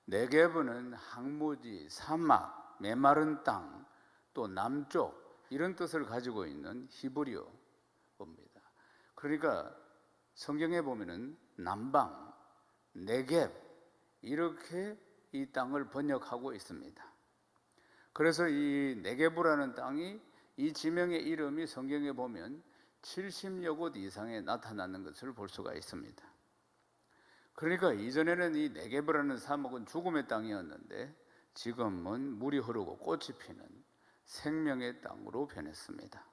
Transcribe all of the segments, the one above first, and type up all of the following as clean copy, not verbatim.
네게브는 항무지, 사막, 메마른 땅, 또 남쪽 이런 뜻을 가지고 있는 히브리어입니다. 그러니까 성경에 보면은 남방, 네겝 이렇게 이 땅을 번역하고 있습니다. 그래서 이 네게브라는 땅이 이 지명의 이름이 성경에 보면 70여 곳 이상에 나타나는 것을 볼 수가 있습니다. 그러니까 이전에는 이 네게브라는 사막은 죽음의 땅이었는데 지금은 물이 흐르고 꽃이 피는 생명의 땅으로 변했습니다.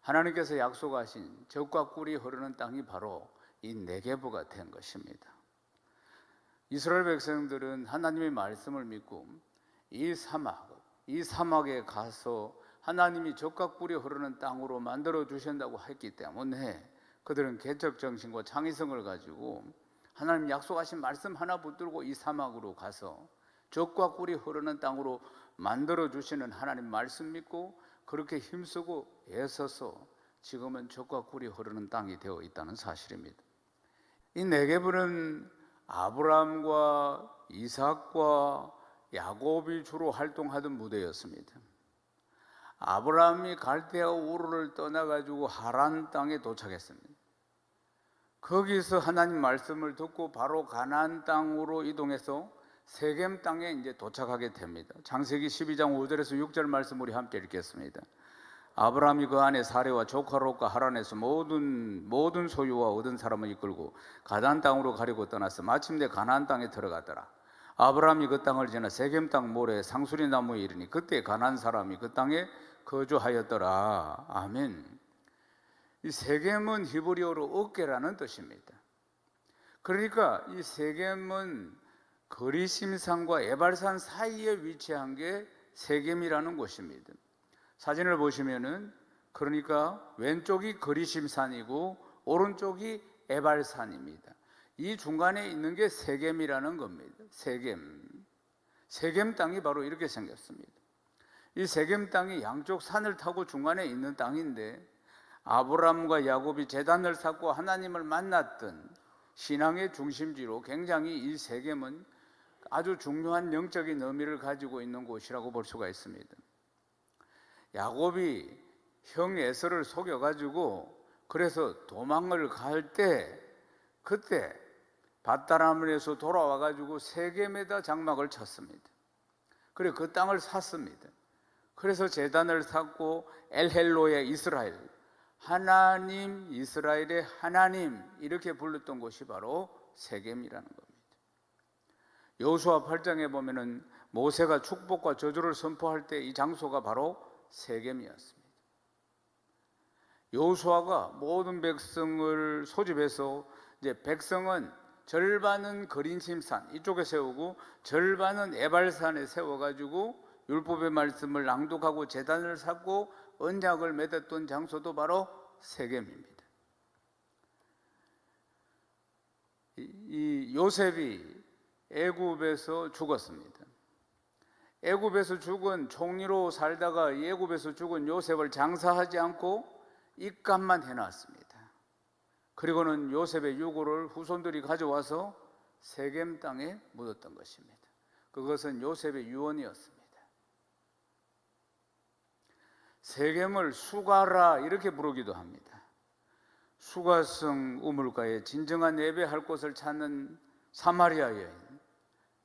하나님께서 약속하신 젖과 꿀이 흐르는 땅이 바로 이 네게브가 된 것입니다. 이스라엘 백성들은 하나님의 말씀을 믿고 이 사막에 가서 하나님이 젖과 꿀이 흐르는 땅으로 만들어 주신다고 했기 때문에 그들은 개척 정신과 창의성을 가지고 하나님 약속하신 말씀 하나 붙들고 이 사막으로 가서 젖과 꿀이 흐르는 땅으로 만들어 주시는 하나님 말씀 믿고 그렇게 힘쓰고 애써서 지금은 젖과 꿀이 흐르는 땅이 되어 있다는 사실입니다. 이 네게브는 아브라함과 이삭과 야곱이 주로 활동하던 무대였습니다. 아브라함이 갈대아 우르를 떠나가지고 하란 땅에 도착했습니다. 거기서 하나님 말씀을 듣고 바로 가나안 땅으로 이동해서 세겜 땅에 이제 도착하게 됩니다. 창세기 12장 5절에서 6절 말씀 우리 함께 읽겠습니다. 아브라함이 그 안에 사레와 조카롯과 하란에서 모든 소유와 얻은 사람을 이끌고 가나안 땅으로 가려고 떠났어. 마침내 가나안 땅에 들어가더라. 아브라함이 그 땅을 지나 세겜 땅 모래에 상수리 나무에 이르니 그때 가나안 사람이 그 땅에 거주하였더라. 아멘. 이 세겜은 히브리어로 어깨라는 뜻입니다. 그러니까 이 세겜은 거리심산과 에발산 사이에 위치한 게 세겜이라는 곳입니다. 사진을 보시면은 그러니까 왼쪽이 거리심산이고 오른쪽이 에발산입니다. 이 중간에 있는 게 세겜이라는 겁니다. 세겜 땅이 바로 이렇게 생겼습니다. 이 세겜 땅이 양쪽 산을 타고 중간에 있는 땅인데 아브라함과 야곱이 제단을 쌓고 하나님을 만났던 신앙의 중심지로 굉장히 이 세겜은 아주 중요한 영적인 의미를 가지고 있는 곳이라고 볼 수가 있습니다. 야곱이 형 에서를 속여가지고 그래서 도망을 갈 때 그때 밧다람에서 돌아와가지고 세겜에다 장막을 쳤습니다. 그래 그 땅을 샀습니다. 그래서 제단을 쌓고 엘헬로의 이스라엘, 하나님 이스라엘의 하나님 이렇게 불렀던 곳이 바로 세겜이라는 겁니다. 여호수아 8장에 보면은 모세가 축복과 저주를 선포할 때 이 장소가 바로 세겜이었습니다. 여호수아가 모든 백성을 소집해서 이제 백성은 절반은 거린심산 이쪽에 세우고 절반은 에발산에 세워가지고 율법의 말씀을 낭독하고 제단을 쌓고 언약을 맺었던 장소도 바로 세겜입니다. 이 요셉이 애굽에서 죽었습니다. 애굽에서 죽은 총리로 살다가 애굽에서 죽은 요셉을 장사하지 않고 입감만 해놨습니다. 그리고는 요셉의 유골을 후손들이 가져와서 세겜 땅에 묻었던 것입니다. 그것은 요셉의 유언이었습니다. 세겜을 수가라 이렇게 부르기도 합니다. 수가성 우물가에 진정한 예배할 곳을 찾는 사마리아 여인,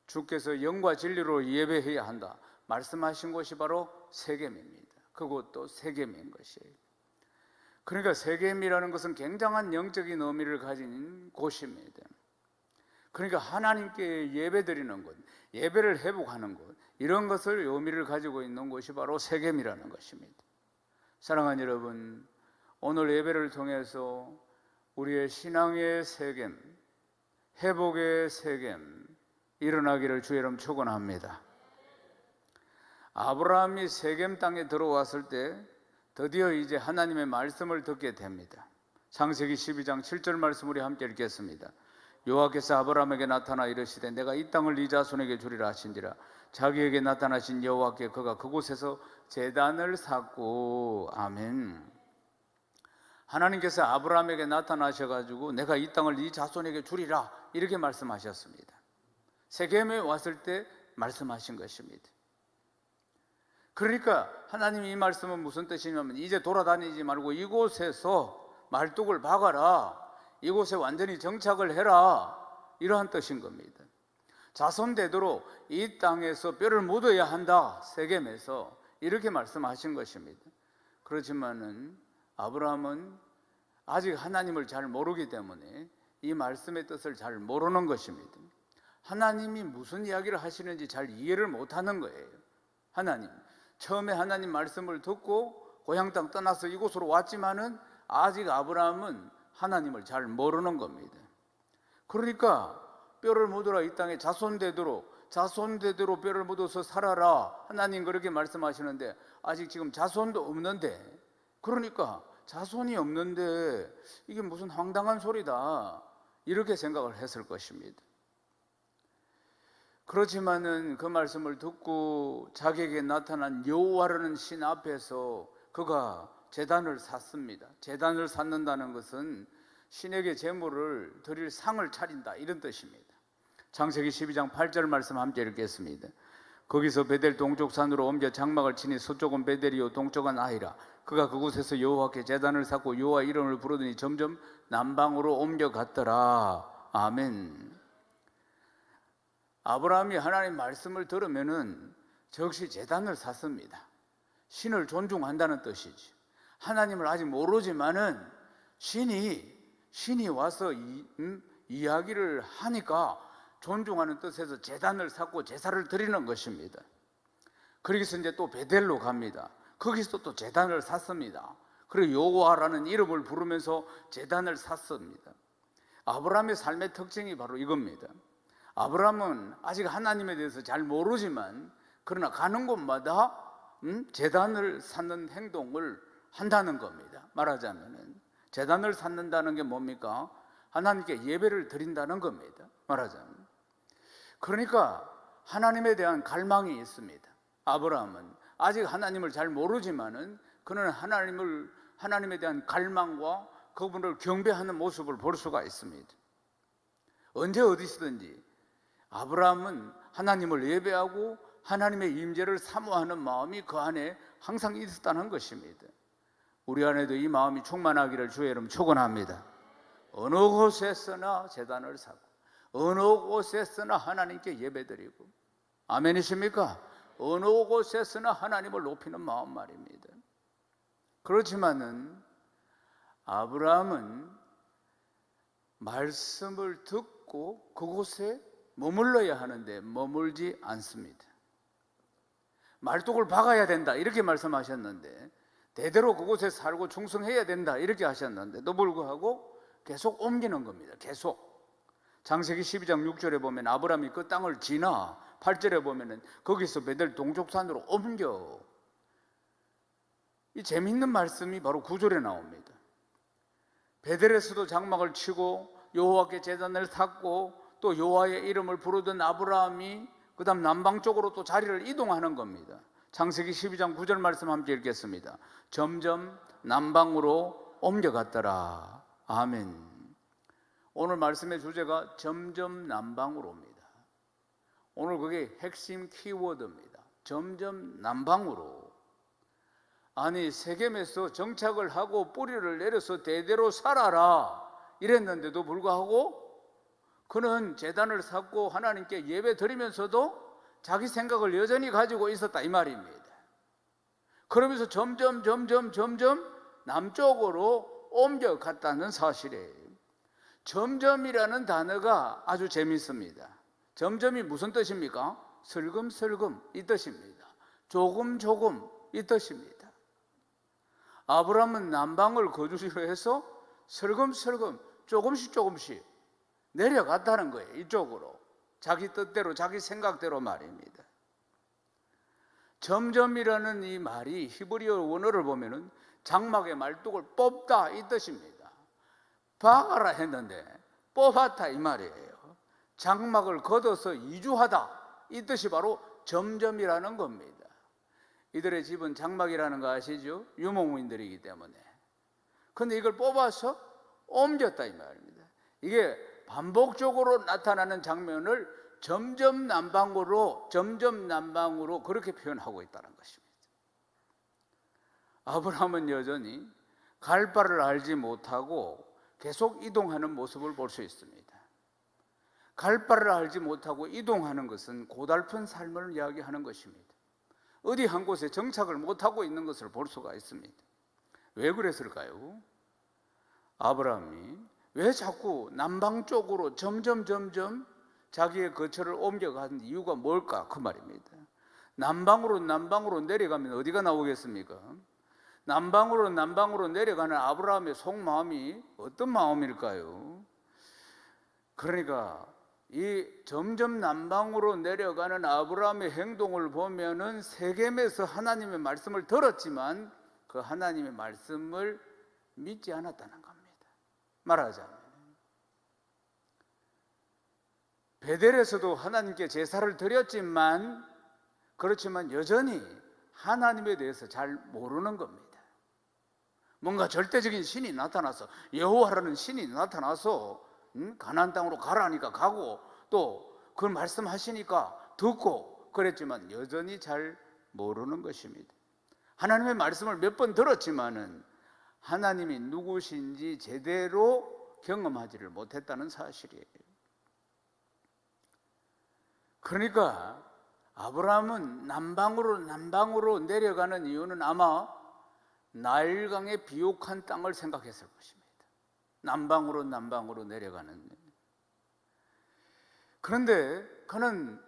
주께서 영과 진리로 예배해야 한다 말씀하신 곳이 바로 세겜입니다. 그곳도 세겜인 것이에요. 그러니까 세겜이라는 것은 굉장한 영적인 의미를 가진 곳입니다. 그러니까 하나님께 예배드리는 곳, 예배를 회복하는 곳, 이런 것을 의미를 가지고 있는 곳이 바로 세겜이라는 것입니다. 사랑하는 여러분, 오늘 예배를 통해서 우리의 신앙의 세겜, 회복의 세겜 일어나기를 주의 이름 축원합니다. 아브라함이 세겜 땅에 들어왔을 때 드디어 이제 하나님의 말씀을 듣게 됩니다. 창세기 12장 7절 말씀 우리 함께 읽겠습니다. 여호와께서 아브라함에게 나타나 이르시되 내가 이 땅을 네 자손에게 주리라 하신지라. 자기에게 나타나신 여호와께 그가 그곳에서 제단을 쌓고. 아멘. 하나님께서 아브라함에게 나타나셔가지고 내가 이 땅을 네 자손에게 주리라 이렇게 말씀하셨습니다. 세겜에 왔을 때 말씀하신 것입니다. 그러니까 하나님이 이 말씀은 무슨 뜻이냐면 이제 돌아다니지 말고 이곳에서 말뚝을 박아라, 이곳에 완전히 정착을 해라, 이러한 뜻인 겁니다. 자손되도록 이 땅에서 뼈를 묻어야 한다, 세겜에서, 이렇게 말씀하신 것입니다. 그렇지만은 아브라함은 아직 하나님을 잘 모르기 때문에 이 말씀의 뜻을 잘 모르는 것입니다. 하나님이 무슨 이야기를 하시는지 잘 이해를 못하는 거예요. 처음에 하나님 말씀을 듣고 고향 땅 떠나서 이곳으로 왔지만은 아직 아브라함은 하나님을 잘 모르는 겁니다. 그러니까 뼈를 묻어라, 이 땅에 자손되도록 뼈를 묻어서 살아라, 하나님 그렇게 말씀하시는데 아직 지금 자손도 없는데, 그러니까 자손이 없는데 이게 무슨 황당한 소리다, 이렇게 생각을 했을 것입니다. 그렇지만은 그 말씀을 듣고 자기에게 나타난 여호와라는 신 앞에서 그가 제단을 샀습니다. 제단을 샀는다는 것은 신에게 제물을 드릴 상을 차린다, 이런 뜻입니다. 창세기 12장 8절 말씀 함께 읽겠습니다. 거기서 베델 동쪽 산으로 옮겨 장막을 치니 서쪽은 베델이요 동쪽은 아이라. 그가 그곳에서 여호와께 제단을 샀고 여호와 이름을 부르더니 점점 남방으로 옮겨갔더라. 아멘. 아브라함이 하나님 말씀을 들으면은 즉시 제단을 샀습니다. 신을 존중한다는 뜻이지. 하나님을 아직 모르지만은 신이 와서 이야기를 하니까 존중하는 뜻에서 제단을 샀고 제사를 드리는 것입니다. 그래서 이제 또 베델로 갑니다. 거기서 또 제단을 샀습니다. 그리고 여호와라는 이름을 부르면서 제단을 샀습니다. 아브라함의 삶의 특징이 바로 이겁니다. 아브라함은 아직 하나님에 대해서 잘 모르지만 그러나 가는 곳마다 제단을 쌓는 행동을 한다는 겁니다. 말하자면은 제단을 쌓는다는 게 뭡니까? 하나님께 예배를 드린다는 겁니다. 말하자면. 그러니까 하나님에 대한 갈망이 있습니다. 아브라함은 아직 하나님을 잘 모르지만은 그는 하나님에 대한 갈망과 그분을 경배하는 모습을 볼 수가 있습니다. 언제 어디서든지 아브라함은 하나님을 예배하고 하나님의 임재를 사모하는 마음이 그 안에 항상 있었다는 것입니다. 우리 안에도 이 마음이 충만하기를 주의 이름 축원합니다. 어느 곳에서나 제단을 사고 어느 곳에서나 하나님께 예배드리고, 아멘이십니까? 어느 곳에서나 하나님을 높이는 마음 말입니다. 그렇지만은 아브라함은 말씀을 듣고 그곳에 머물러야 하는데 머물지 않습니다. 말뚝을 박아야 된다, 이렇게 말씀하셨는데, 대대로 그곳에 살고 충성해야 된다, 이렇게 하셨는데도 불구하고 계속 옮기는 겁니다. 계속. 창세기 12장 6절에 보면 아브라함이 그 땅을 지나 8절에 보면은 거기서 베델 동쪽산으로 옮겨. 이 재미있는 말씀이 바로 9절에 나옵니다. 베델에서도 장막을 치고 여호와께 제단을 샀고 또 여호와의 이름을 부르던 아브라함이 그 다음 남방 쪽으로 또 자리를 이동하는 겁니다. 창세기 12장 9절 말씀 함께 읽겠습니다. 점점 남방으로 옮겨갔더라. 아멘. 오늘 말씀의 주제가 점점 남방으로입니다. 오늘 그게 핵심 키워드입니다. 점점 남방으로. 아니, 세겜에서 정착을 하고 뿌리를 내려서 대대로 살아라 이랬는데도 불구하고 그는 제단을 샀고 하나님께 예배 드리면서도 자기 생각을 여전히 가지고 있었다, 이 말입니다. 그러면서 점점 남쪽으로 옮겨갔다는 사실이에요. 점점이라는 단어가 아주 재밌습니다. 점점이 무슨 뜻입니까? 슬금슬금 이 뜻입니다. 조금 이 뜻입니다. 아브라함은 남방을 거주지로 해서 슬금슬금 조금씩 내려갔다는 거예요. 이쪽으로. 자기 뜻대로, 자기 생각대로 말입니다. 점점이라는 이 말이 히브리어 원어를 보면은 장막의 말뚝을 뽑다, 이 뜻입니다. 박아라 했는데 뽑았다, 이 말이에요. 장막을 걷어서 이주하다, 이 뜻이 바로 점점이라는 겁니다. 이들의 집은 장막이라는 거 아시죠? 유목민들이기 때문에. 근데 이걸 뽑아서 옮겼다, 이 말입니다. 이게 반복적으로 나타나는 장면을 점점 남방으로 그렇게 표현하고 있다는 것입니다. 아브라함은 여전히 갈 바를 알지 못하고 계속 이동하는 모습을 볼 수 있습니다. 갈 바를 알지 못하고 이동하는 것은 고달픈 삶을 이야기하는 것입니다. 어디 한 곳에 정착을 못하고 있는 것을 볼 수가 있습니다. 왜 그랬을까요? 아브라함이 왜 자꾸 남방 쪽으로 점점 자기의 거처를 옮겨가는 이유가 뭘까? 그 말입니다. 남방으로 내려가면 어디가 나오겠습니까? 남방으로 내려가는 아브라함의 속마음이 어떤 마음일까요? 그러니까 이 점점 남방으로 내려가는 아브라함의 행동을 보면은 세겜에서 하나님의 말씀을 들었지만 그 하나님의 말씀을 믿지 않았다는 겁니다. 말하자면 베델에서도 하나님께 제사를 드렸지만 그렇지만 여전히 하나님에 대해서 잘 모르는 겁니다. 뭔가 절대적인 신이 나타나서 여호와라는 신이 나타나서 가나안 땅으로 가라니까 가고 또 그 말씀하시니까 듣고 그랬지만 여전히 잘 모르는 것입니다. 하나님의 말씀을 몇 번 들었지만은 하나님이 누구신지 제대로 경험하지를 못했다는 사실이에요. 그러니까 아브라함은 남방으로 내려가는 이유는 아마 나일강의 비옥한 땅을 생각했을 것입니다. 남방으로 내려가는. 그런데 그는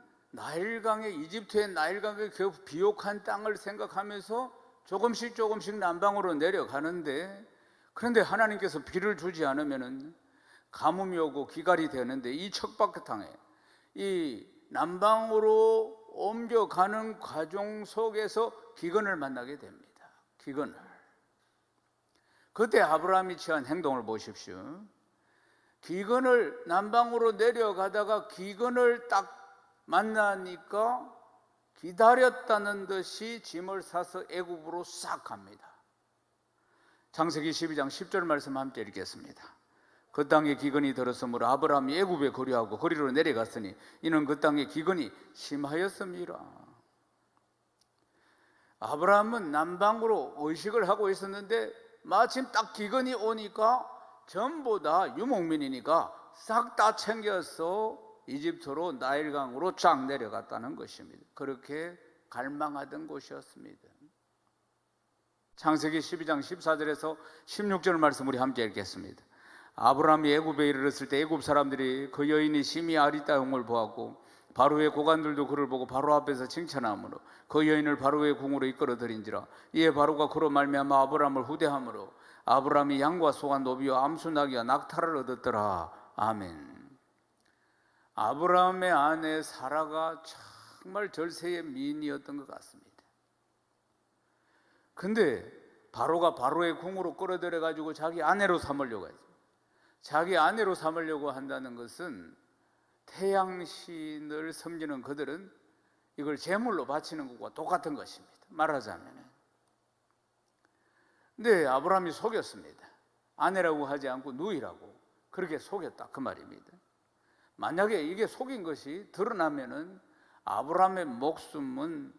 이집트의 나일강의 그 비옥한 땅을 생각하면서 조금씩 남방으로 내려가는데, 그런데 하나님께서 비를 주지 않으면 가뭄이 오고 기갈이 되는데 이 척박한 땅에 이 남방으로 옮겨가는 과정 속에서 기근을 만나게 됩니다. 기근을. 그때 아브라함이 취한 행동을 보십시오. 기근을 남방으로 내려가다가 기근을 딱 만나니까 기다렸다는 듯이 짐을 싸서 애굽으로 싹 갑니다. 창세기 12장 10절 말씀 함께 읽겠습니다. 그 땅에 기근이 들었으므로 아브라함이 애굽에 거류하고 거리로 내려갔으니 이는 그 땅에 기근이 심하였음이라. 아브라함은 남방으로 의식을 하고 있었는데 마침 딱 기근이 오니까 전부 다 유목민이니까 싹 다 챙겨서 이집트로 나일강으로 쫙 내려갔다는 것입니다. 그렇게 갈망하던 곳이었습니다. 창세기 12장 14절에서 16절 말씀 우리 함께 읽겠습니다. 아브라함이 애굽에 이르렀을 때 애굽 사람들이 그 여인이 심히 아리따움을 보았고 바로의 고관들도 그를 보고 바로 앞에서 칭찬하므로 그 여인을 바로의 궁으로 이끌어들인지라. 이에 바로가 그로 말미암아 아브라함을 후대함으로 아브라함이 양과 소와 노비와 암수 나귀와 낙타를 얻었더라. 아멘. 아브라함의 아내 사라가 정말 절세의 미인이었던 것 같습니다. 근데 바로가 바로의 궁으로 끌어들여 가지고 자기 아내로 삼으려고 했어요. 자기 아내로 삼으려고 한다는 것은 태양신을 섬기는 그들은 이걸 제물로 바치는 것과 똑같은 것입니다. 말하자면. 근데 아브라함이 속였습니다. 아내라고 하지 않고 누이라고 그렇게 속였다 그 말입니다. 만약에 이게 속인 것이 드러나면은 아브라함의 목숨은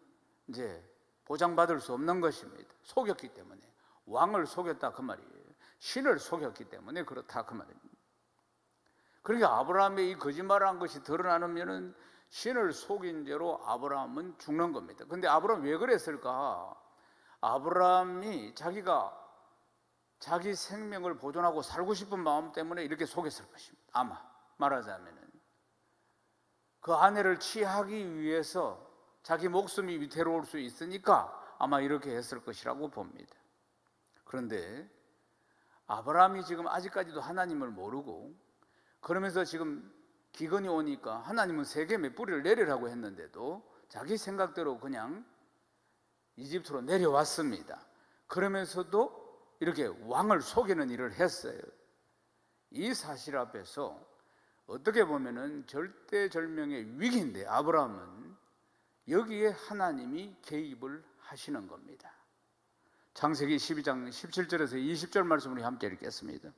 이제 보장받을 수 없는 것입니다. 속였기 때문에. 왕을 속였다 그 말이에요. 신을 속였기 때문에 그렇다 그 말입니다. 그러니까 아브라함의 이 거짓말한 것이 드러나면은 신을 속인 죄로 아브라함은 죽는 겁니다. 근데 아브라함 왜 그랬을까? 아브라함이 자기가 자기 생명을 보존하고 살고 싶은 마음 때문에 이렇게 속였을 것입니다. 아마 말하자면은 그 아내를 취하기 위해서 자기 목숨이 위태로울 수 있으니까 아마 이렇게 했을 것이라고 봅니다. 그런데 아브라함이 지금 아직까지도 하나님을 모르고 그러면서 지금 기근이 오니까 하나님은 세겜에 뿌리를 내리라고 했는데도 자기 생각대로 그냥 이집트로 내려왔습니다. 그러면서도 이렇게 왕을 속이는 일을 했어요. 이 사실 앞에서 어떻게 보면은 절대절명의 위기인데 아브라함은 여기에 하나님이 개입을 하시는 겁니다. 창세기 12장 17절에서 20절 말씀을 함께 읽겠습니다.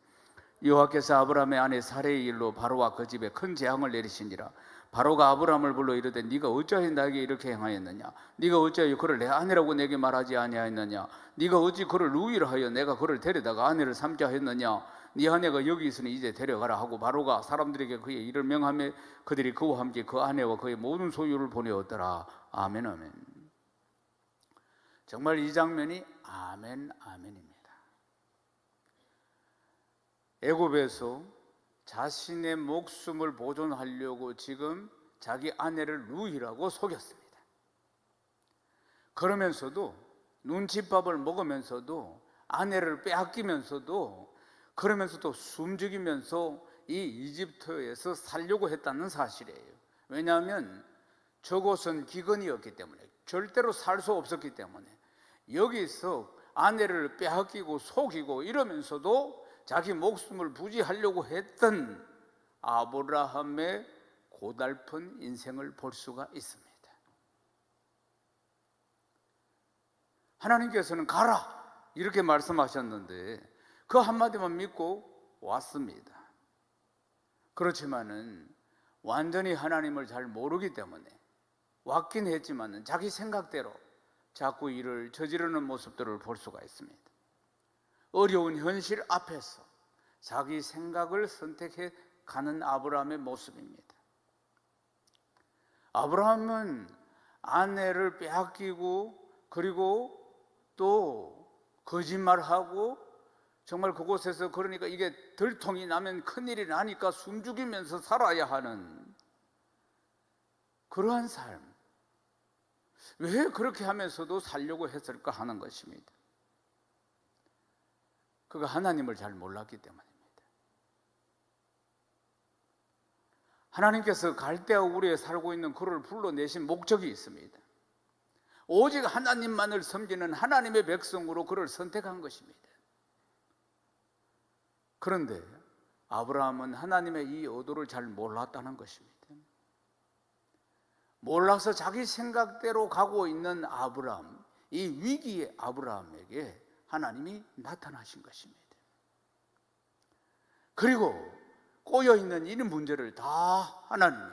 여호와께서 아브라함의 아내 사레의 일로 바로와 그 집에 큰 재앙을 내리시니라. 바로가 아브라함을 불러 이르되 네가 어찌하여 나에게 이렇게 행하였느냐? 네가 어찌하여 그를 내 아내라고 내게 말하지 아니하였느냐? 네가 어찌 그를 루이를 하여 내가 그를 데려다가 아내를 삼게 하였느냐? 네 아내가 여기 있으니 이제 데려가라 하고 바로가 사람들에게 그의 일을 명하며 그들이 그와 함께 그 아내와 그의 모든 소유를 보내었더라. 아멘 아멘. 정말 이 장면이 아멘 아멘입니다. 애굽에서 자신의 목숨을 보존하려고 지금 자기 아내를 루이라고 속였습니다. 그러면서도 눈칫밥을 먹으면서도 아내를 빼앗기면서도 그러면서도 숨죽이면서 이 이집트에서 살려고 했다는 사실이에요. 왜냐하면 저곳은 기근이었기 때문에, 절대로 살 수 없었기 때문에 여기서 아내를 빼앗기고 속이고 이러면서도 자기 목숨을 부지하려고 했던 아브라함의 고달픈 인생을 볼 수가 있습니다. 하나님께서는 가라 이렇게 말씀하셨는데 그 한마디만 믿고 왔습니다. 그렇지만은 완전히 하나님을 잘 모르기 때문에 왔긴 했지만은 자기 생각대로 자꾸 일을 저지르는 모습들을 볼 수가 있습니다. 어려운 현실 앞에서 자기 생각을 선택해 가는 아브라함의 모습입니다. 아브라함은 아내를 빼앗기고 그리고 또 거짓말하고 정말 그곳에서 그러니까 이게 들통이 나면 큰일이 나니까 숨죽이면서 살아야 하는 그러한 삶. 왜 그렇게 하면서도 살려고 했을까 하는 것입니다. 그가 하나님을 잘 몰랐기 때문입니다. 하나님께서 갈대아 우리에 살고 있는 그를 불러내신 목적이 있습니다. 오직 하나님만을 섬기는 하나님의 백성으로 그를 선택한 것입니다. 그런데 아브라함은 하나님의 이 의도를 잘 몰랐다는 것입니다. 몰라서 자기 생각대로 가고 있는 아브라함, 이 위기의 아브라함에게 하나님이 나타나신 것입니다. 그리고 꼬여있는 이 문제를 다 하나님이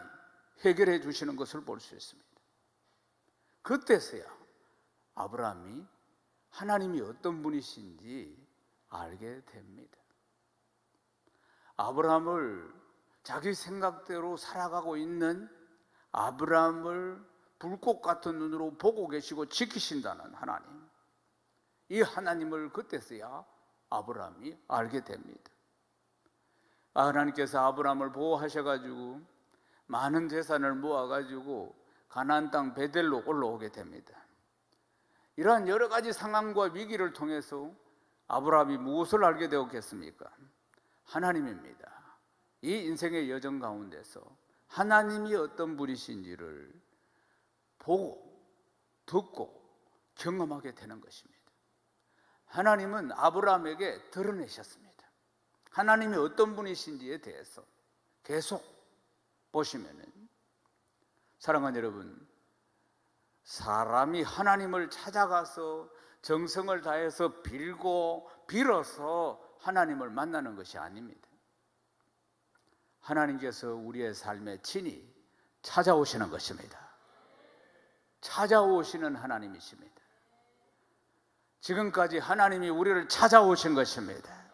해결해 주시는 것을 볼 수 있습니다. 그때서야 아브라함이 하나님이 어떤 분이신지 알게 됩니다. 아브라함을 자기 생각대로 살아가고 있는 아브라함을 불꽃 같은 눈으로 보고 계시고 지키신다는 하나님, 이 하나님을 그때서야 아브라함이 알게 됩니다. 하나님께서 아브라함을 보호하셔가지고 많은 재산을 모아가지고 가나안 땅 베델로 올라오게 됩니다. 이러한 여러 가지 상황과 위기를 통해서 아브라함이 무엇을 알게 되었겠습니까? 하나님입니다. 이 인생의 여정 가운데서 하나님이 어떤 분이신지를 보고 듣고 경험하게 되는 것입니다. 하나님은 아브라함에게 드러내셨습니다. 하나님이 어떤 분이신지에 대해서 계속 보시면은, 사랑하는 여러분, 사람이 하나님을 찾아가서 정성을 다해서 빌고 빌어서 하나님을 만나는 것이 아닙니다. 하나님께서 우리의 삶에 친히 찾아오시는 것입니다. 찾아오시는 하나님이십니다. 지금까지 하나님이 우리를 찾아오신 것입니다.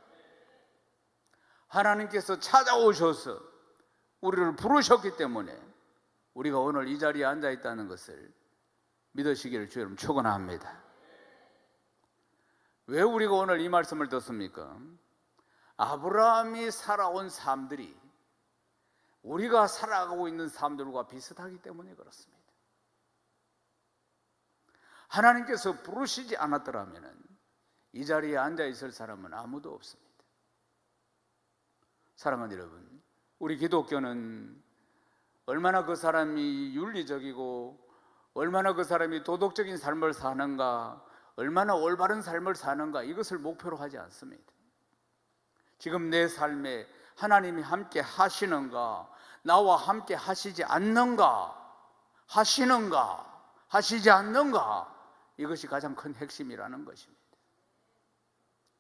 하나님께서 찾아오셔서 우리를 부르셨기 때문에 우리가 오늘 이 자리에 앉아 있다는 것을 믿으시기를 주님 축원합니다. 왜 우리가 오늘 이 말씀을 듣습니까? 아브라함이 살아온 삶들이 우리가 살아가고 있는 삶들과 비슷하기 때문에 그렇습니다. 하나님께서 부르시지 않았더라면 이 자리에 앉아 있을 사람은 아무도 없습니다. 사랑하는 여러분, 우리 기독교는 얼마나 그 사람이 윤리적이고 얼마나 그 사람이 도덕적인 삶을 사는가, 얼마나 올바른 삶을 사는가, 이것을 목표로 하지 않습니다. 지금 내 삶에 하나님이 함께 하시는가, 나와 함께 하시지 않는가, 하시는가, 하시지 않는가, 이것이 가장 큰 핵심이라는 것입니다.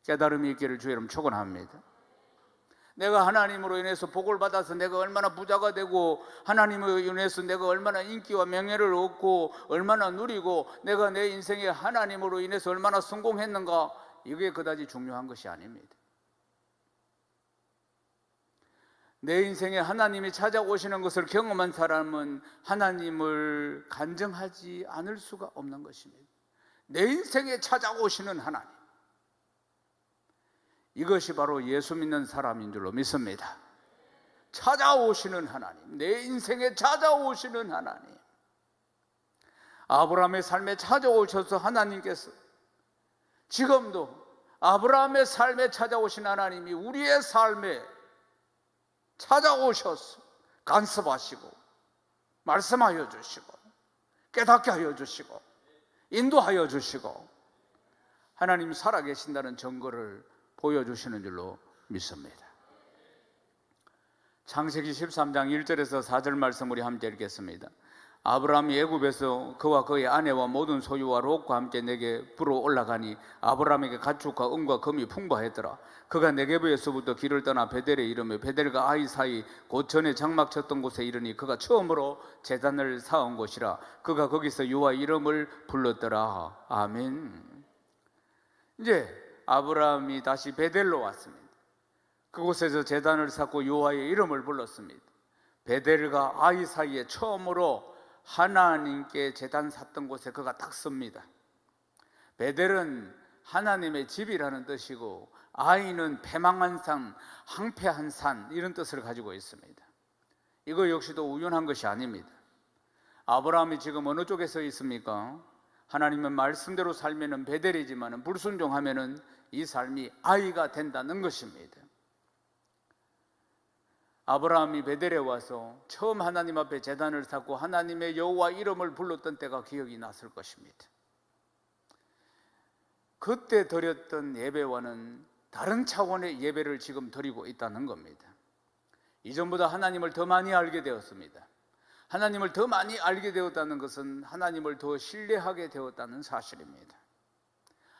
깨달음이 있기를 주의 이름 축원합니다. 내가 하나님으로 인해서 복을 받아서 내가 얼마나 부자가 되고, 하나님으로 인해서 내가 얼마나 인기와 명예를 얻고 얼마나 누리고, 내가 내 인생에 하나님으로 인해서 얼마나 성공했는가, 이게 그다지 중요한 것이 아닙니다. 내 인생에 하나님이 찾아오시는 것을 경험한 사람은 하나님을 간증하지 않을 수가 없는 것입니다. 내 인생에 찾아오시는 하나님, 이것이 바로 예수 믿는 사람인 줄로 믿습니다. 찾아오시는 하나님, 내 인생에 찾아오시는 하나님. 아브라함의 삶에 찾아오셔서 하나님께서 지금도 아브라함의 삶에 찾아오신 하나님이 우리의 삶에 찾아오셔서 간섭하시고 말씀하여 주시고 깨닫게 하여 주시고 인도하여 주시고 하나님 살아계신다는 증거를 보여주시는 줄로 믿습니다. 창세기 13장 1절에서 4절 말씀 우리 함께 읽겠습니다. 아브라함이 애굽에서 그와 그의 아내와 모든 소유와 롯과 함께 네겝으로 올라가니 아브라함에게 가축과 은과 금이 풍부하였더라. 그가 네겝에서부터 길을 떠나 베델에 이르며 베델과 아이 사이 곧 전에 장막 쳤던 곳에 이르니 그가 처음으로 제단을 쌓은 곳이라. 그가 거기서 여호와 이름을 불렀더라. 아멘. 이제 아브라함이 다시 베델로 왔습니다. 그곳에서 제단을 쌓고 여호와의 이름을 불렀습니다. 베델과 아이 사이에 처음으로 하나님께 제단 샀던 곳에 그가 딱 섭니다. 베델은 하나님의 집이라는 뜻이고 아이는 패망한 산, 황폐한 산, 이런 뜻을 가지고 있습니다. 이거 역시도 우연한 것이 아닙니다. 아브라함이 지금 어느 쪽에 서 있습니까? 하나님은 말씀대로 살면은 베델이지만 불순종하면은 이 삶이 아이가 된다는 것입니다. 아브라함이 베델에 와서 처음 하나님 앞에 제단을 쌓고 하나님의 여호와 이름을 불렀던 때가 기억이 났을 것입니다. 그때 드렸던 예배와는 다른 차원의 예배를 지금 드리고 있다는 겁니다. 이전보다 하나님을 더 많이 알게 되었습니다. 하나님을 더 많이 알게 되었다는 것은 하나님을 더 신뢰하게 되었다는 사실입니다.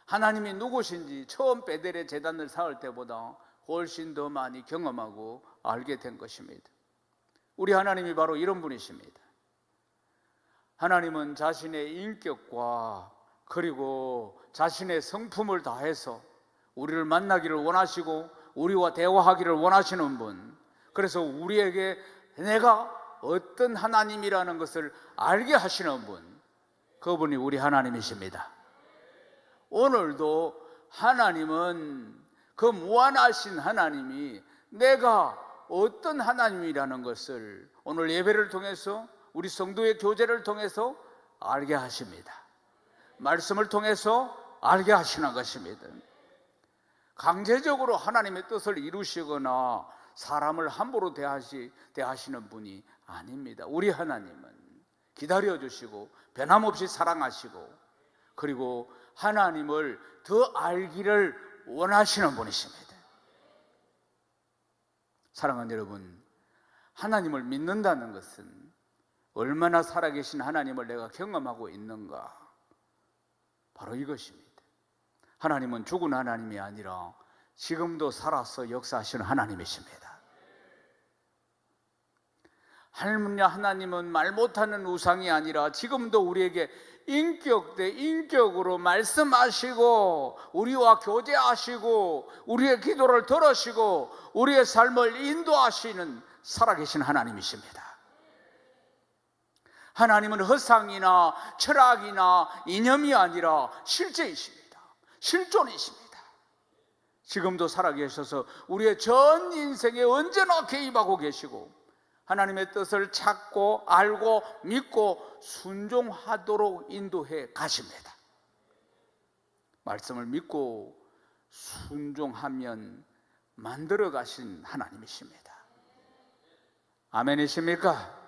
하나님이 누구신지 처음 베델에 제단을 쌓을 때보다 훨씬 더 많이 경험하고 알게 된 것입니다. 우리 하나님이 바로 이런 분이십니다. 하나님은 자신의 인격과 그리고 자신의 성품을 다해서 우리를 만나기를 원하시고 우리와 대화하기를 원하시는 분, 그래서 우리에게 내가 어떤 하나님이라는 것을 알게 하시는 분, 그분이 우리 하나님이십니다. 오늘도 하나님은 그 무한하신 하나님이 내가 어떤 하나님이라는 것을 오늘 예배를 통해서 우리 성도의 교제를 통해서 알게 하십니다. 말씀을 통해서 알게 하시는 것입니다. 강제적으로 하나님의 뜻을 이루시거나 사람을 함부로 대하시는 분이 아닙니다. 우리 하나님은 기다려주시고 변함없이 사랑하시고 그리고 하나님을 더 알기를 원하시는 분이십니다. 사랑하는 여러분, 하나님을 믿는다는 것은 얼마나 살아계신 하나님을 내가 경험하고 있는가, 바로 이것입니다. 하나님은 죽은 하나님이 아니라 지금도 살아서 역사하시는 하나님이십니다. 할렐루야. 하나님은 말 못하는 우상이 아니라 지금도 우리에게 인격 대 인격으로 말씀하시고 우리와 교제하시고 우리의 기도를 들으시고 우리의 삶을 인도하시는 살아계신 하나님이십니다. 하나님은 허상이나 철학이나 이념이 아니라 실제이십니다. 실존이십니다. 지금도 살아계셔서 우리의 전 인생에 언제나 개입하고 계시고 하나님의 뜻을 찾고 알고 믿고 순종하도록 인도해 가십니다. 말씀을 믿고 순종하면 만들어 가신 하나님이십니다. 아멘이십니까?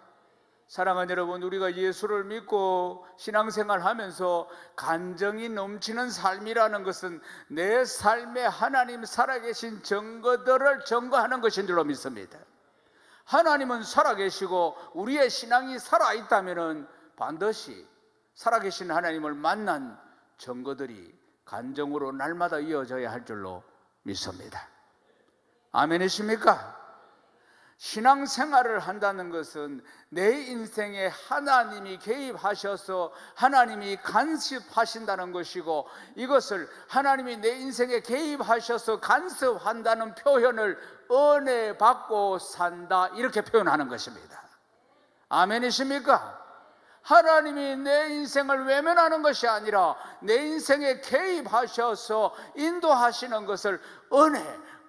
사랑하는 여러분, 우리가 예수를 믿고 신앙생활 하면서 간정이 넘치는 삶이라는 것은 내 삶에 하나님 살아계신 증거들을 증거하는 것인 줄로 믿습니다. 하나님은 살아계시고 우리의 신앙이 살아있다면 반드시 살아계신 하나님을 만난 증거들이 간정으로 날마다 이어져야 할 줄로 믿습니다. 아멘이십니까? 신앙생활을 한다는 것은 내 인생에 하나님이 개입하셔서 하나님이 간섭하신다는 것이고, 이것을 하나님이 내 인생에 개입하셔서 간섭한다는 표현을 은혜 받고 산다, 이렇게 표현하는 것입니다. 아멘이십니까? 하나님이 내 인생을 외면하는 것이 아니라 내 인생에 개입하셔서 인도하시는 것을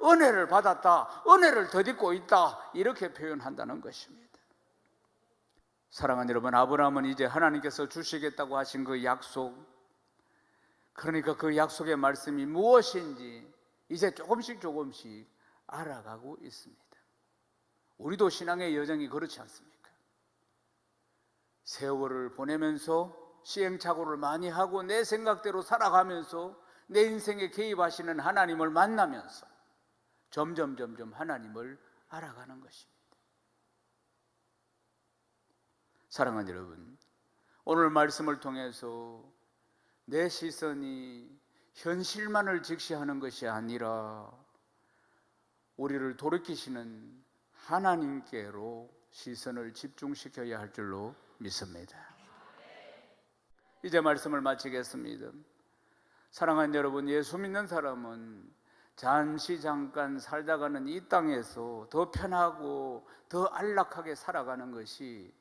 은혜를 받았다, 은혜를 덧입고 있다, 이렇게 표현한다는 것입니다. 사랑하는 여러분, 아브라함은 이제 하나님께서 주시겠다고 하신 그 약속, 그러니까 그 약속의 말씀이 무엇인지 이제 조금씩 알아가고 있습니다. 우리도 신앙의 여정이 그렇지 않습니까? 세월을 보내면서 시행착오를 많이 하고 내 생각대로 살아가면서 내 인생에 개입하시는 하나님을 만나면서 점점 하나님을 알아가는 것입니다. 사랑하는 여러분, 오늘 말씀을 통해서 내 시선이 현실만을 직시하는 것이 아니라 우리를 돌이키시는 하나님께로 시선을 집중시켜야 할 줄로 믿습니다. 이제 말씀을 마치겠습니다. 사랑하는 여러분, 예수 믿는 사람은 잠깐 살다가는 이 땅에서 더 편하고 더 안락하게 살아가는 것이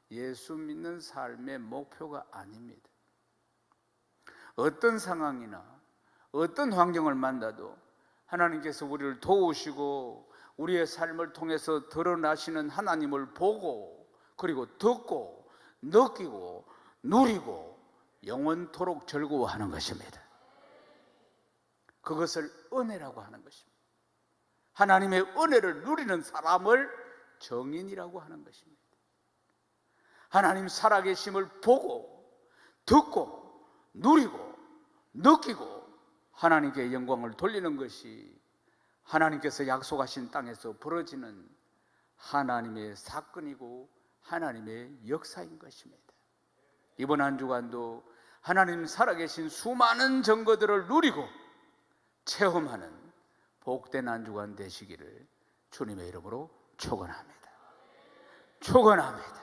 예수 믿는 삶의 목표가 아닙니다. 어떤 상황이나 어떤 환경을 만나도 하나님께서 우리를 도우시고 우리의 삶을 통해서 드러나시는 하나님을 보고, 그리고 듣고, 느끼고, 누리고 영원토록 즐거워하는 것입니다. 그것을 은혜라고 하는 것입니다. 하나님의 은혜를 누리는 사람을 정인이라고 하는 것입니다. 하나님 살아계심을 보고, 듣고, 누리고, 느끼고 하나님께 영광을 돌리는 것이 하나님께서 약속하신 땅에서 벌어지는 하나님의 사건이고 하나님의 역사인 것입니다. 이번 한 주간도 하나님 살아계신 수많은 증거들을 누리고 체험하는 복된 한 주간 되시기를 주님의 이름으로 축원합니다. 축원합니다.